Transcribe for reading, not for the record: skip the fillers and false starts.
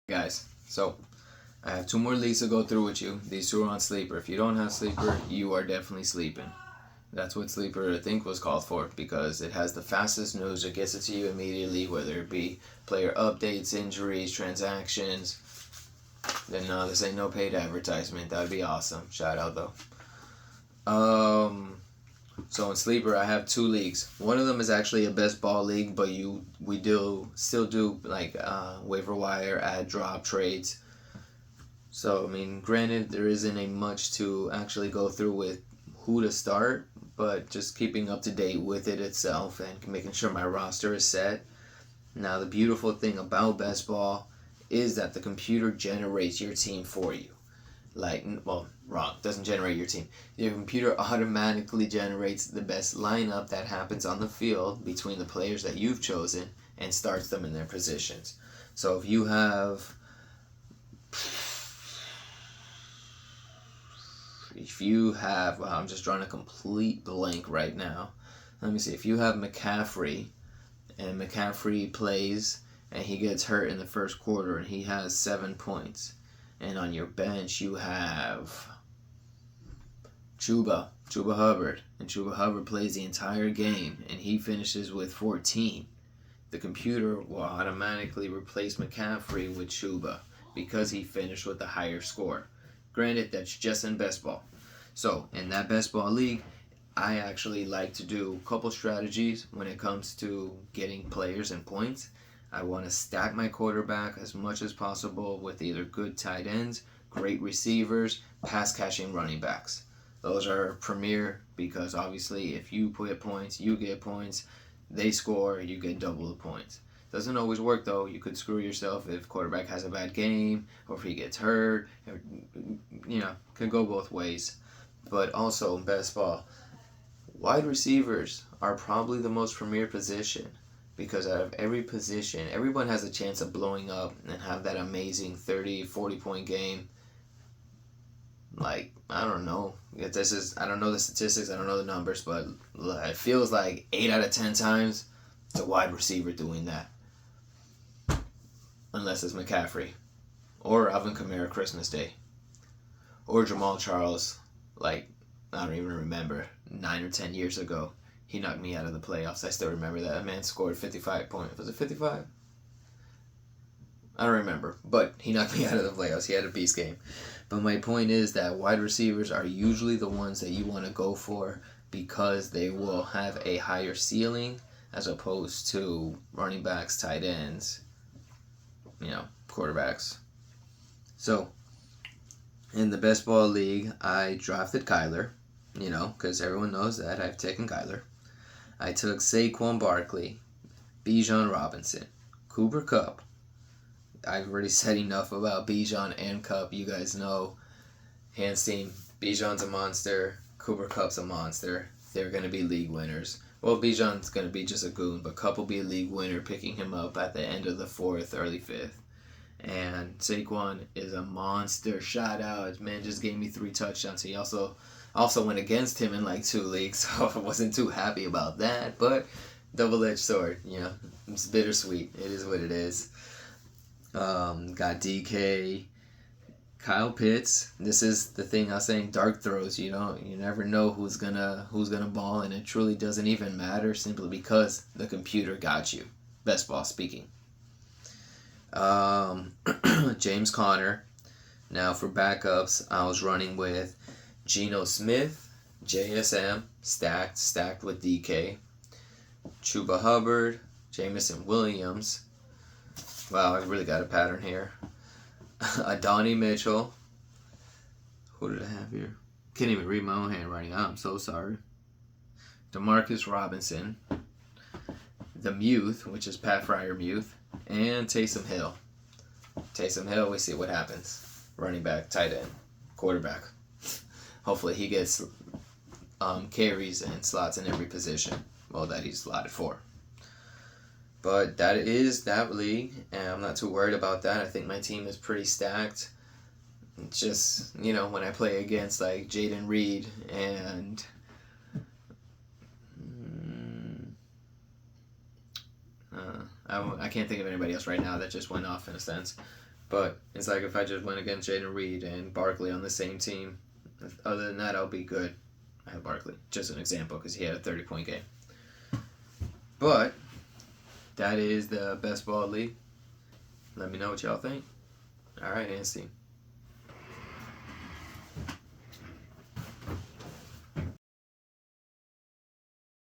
Guys, so I have two more leagues to go through with you. These two are on Sleeper. If you don't have Sleeper, you are definitely sleeping. That's what Sleeper, I think, was called for, because it has the fastest news. It gets it to you immediately, whether it be player updates, injuries, transactions. Then no, this ain't no paid advertisement. That'd be awesome. Shout out though. So in Sleeper, I have two leagues. One of them is actually a best ball league, but we still do like waiver wire, add drop trades. So I mean, granted, there isn't a much to actually go through with who to start, but just keeping up to date with it itself and making sure my roster is set. Now, the beautiful thing about best ball is that the computer generates your team for you. Wrong, doesn't generate your team. Your computer automatically generates the best lineup that happens on the field between the players that you've chosen and starts them in their positions. So if you have I'm just drawing a complete blank right now. Let me see. If you have McCaffrey and McCaffrey plays and he gets hurt in the first quarter and he has 7 points, and on your bench you have Chuba Hubbard, and Chuba Hubbard plays the entire game and he finishes with 14, the computer will automatically replace McCaffrey with Chuba because he finished with a higher score. Granted, that's just in best ball. So in that best ball league, I actually like to do a couple strategies when it comes to getting players and points. I want to stack my quarterback as much as possible with either good tight ends, great receivers, pass catching running backs. Those are premier because obviously if you put points, you get points. They score, you get double the points. Doesn't always work though. You could screw yourself if quarterback has a bad game or if he gets hurt. Can go both ways. But also in best ball, wide receivers are probably the most premier position, because out of every position, everyone has a chance of blowing up and have that amazing 30, 40-point game. Like, I don't know. I don't know the statistics, I don't know the numbers, but it feels like 8 out of 10 times it's a wide receiver doing that. Unless it's McCaffrey. Or Alvin Kamara Christmas Day. Or Jamal Charles, I don't even remember, 9 or 10 years ago. He knocked me out of the playoffs. I still remember that. A man scored 55 points. Was it 55? I don't remember. But he knocked me out of the playoffs. He had a beast game. But my point is that wide receivers are usually the ones that you want to go for because they will have a higher ceiling as opposed to running backs, tight ends, quarterbacks. So, in the best ball league, I drafted Kyler, because everyone knows that I've taken Kyler. I took Saquon Barkley, Bijan Robinson, Cooper Kupp. I've already said enough about Bijan and Kupp. You guys know, hands team, Bijan's a monster, Cooper Kupp's a monster. They're going to be league winners. Well, Bijan's going to be just a goon, but Kupp will be a league winner picking him up at the end of the 4th, early 5th. And Saquon is a monster. Shout out. Man just gave me 3 touchdowns. He also went against him in 2 leagues, so I wasn't too happy about that. But double-edged sword, it's bittersweet. It is what it is. Got DK, Kyle Pitts. This is the thing I was saying. Dark throws. You never know who's gonna ball, and it truly doesn't even matter simply because the computer got you. Best ball speaking. James Conner. Now for backups, I was running with Geno Smith, JSM, stacked with DK, Chuba Hubbard, Jameson Williams. Wow, I really got a pattern here. Adonai Mitchell. Who did I have here? Can't even read my own handwriting. I'm so sorry. Demarcus Robinson. The Muth, which is Pat Fryermuth, and Taysom Hill. Taysom Hill, we see what happens. Running back, tight end, quarterback. Hopefully he gets carries and slots in every position. Well, that he's slotted for. But that is that league, and I'm not too worried about that. I think my team is pretty stacked. It's just, when I play against Jaden Reed and I can't think of anybody else right now that just went off in a sense. But it's like if I just went against Jaden Reed and Barkley on the same team, other than that, I'll be good. I have Barkley, just an example, because he had a 30-point game. But that is the best ball league. Let me know what y'all think. All right, Anstey.